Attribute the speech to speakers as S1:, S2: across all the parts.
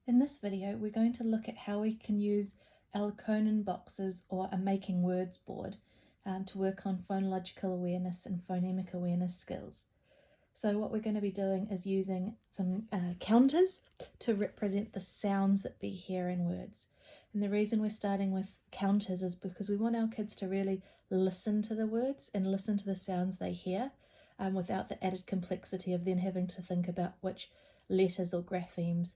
S1: In this video, we're going to look at how we can use Elkonin boxes or a making words board to work on phonological awareness and phonemic awareness skills. So what we're going to be doing is using some counters to represent the sounds that we hear in words. And the reason we're starting with counters is because we want our kids to really listen to the words and listen to the sounds they hear without the added complexity of then having to think about which letters or graphemes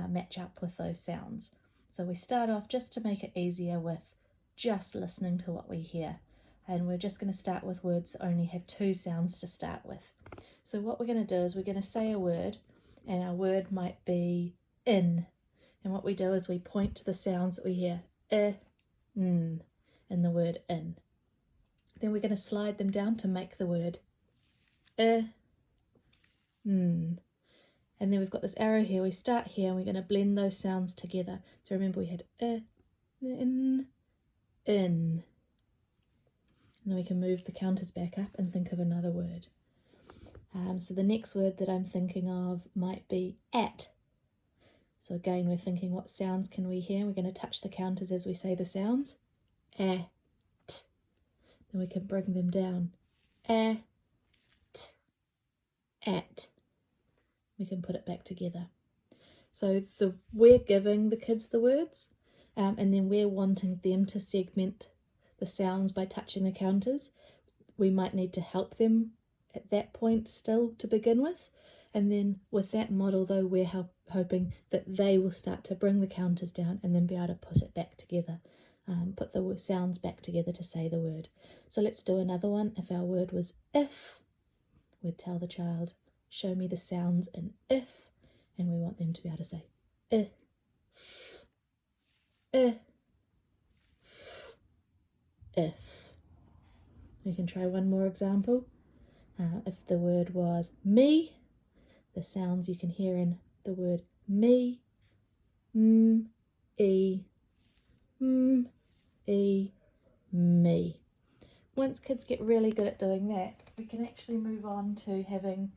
S1: match up with those sounds. So we start off just to make it easier with just listening to what we hear. And we're just going to start with words that only have two sounds to start with. So what we're going to do is we're going to say a word, and our word might be in. And what we do is we point to the sounds that we hear, in the word in. Then we're going to slide them down to make the word and then we've got this arrow here. We start here and we're going to blend those sounds together. So remember we had in. And then we can move the counters back up and think of another word. So the next word that I'm thinking of might be at. So again, we're thinking what sounds can we hear? We're going to touch the counters as we say the sounds. At. Then we can bring them down. At. At. We can put it back together. So we're giving the kids the words and then we're wanting them to segment the sounds by touching the counters. We might need to help them at that point still to begin with. And then with that model though, we're hoping that they will start to bring the counters down and then be able to put it back together, put the sounds back together to say the word. So let's do another one. If our word was if, we'd tell the child, show me the sounds in if, and we want them to be able to say if. We can try one more example. If the word was me, the sounds you can hear in the word me, e, me. Once kids get really good at doing that, we can actually move on to having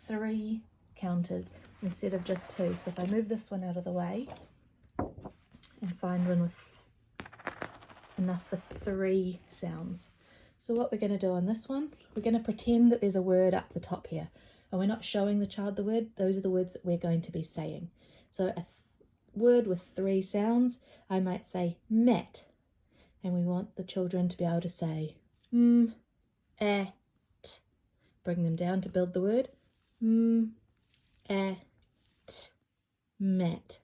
S1: 3 counters instead of just 2. So if I move this one out of the way and find one with enough for 3 sounds. So what we're going to do on this one, we're going to pretend that there's a word up the top here. And we're not showing the child the word, those are the words that we're going to be saying. So a word with 3 sounds, I might say mat. And we want the children to be able to say at. Bring them down to build the word. At, mat.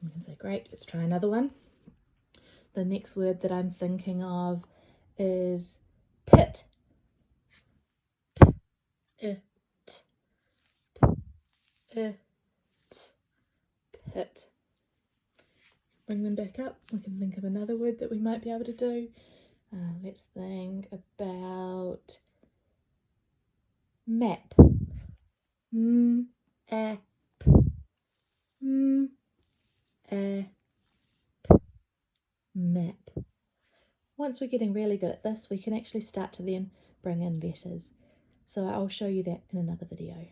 S1: You can say, great, let's try another one. The next word that I'm thinking of is pit. Pit. Bring them back up. We can think of another word that we might be able to do. Let's think about map. Map. Map. Once we're getting really good at this, we can actually start to then bring in letters. So I'll show you that in another video.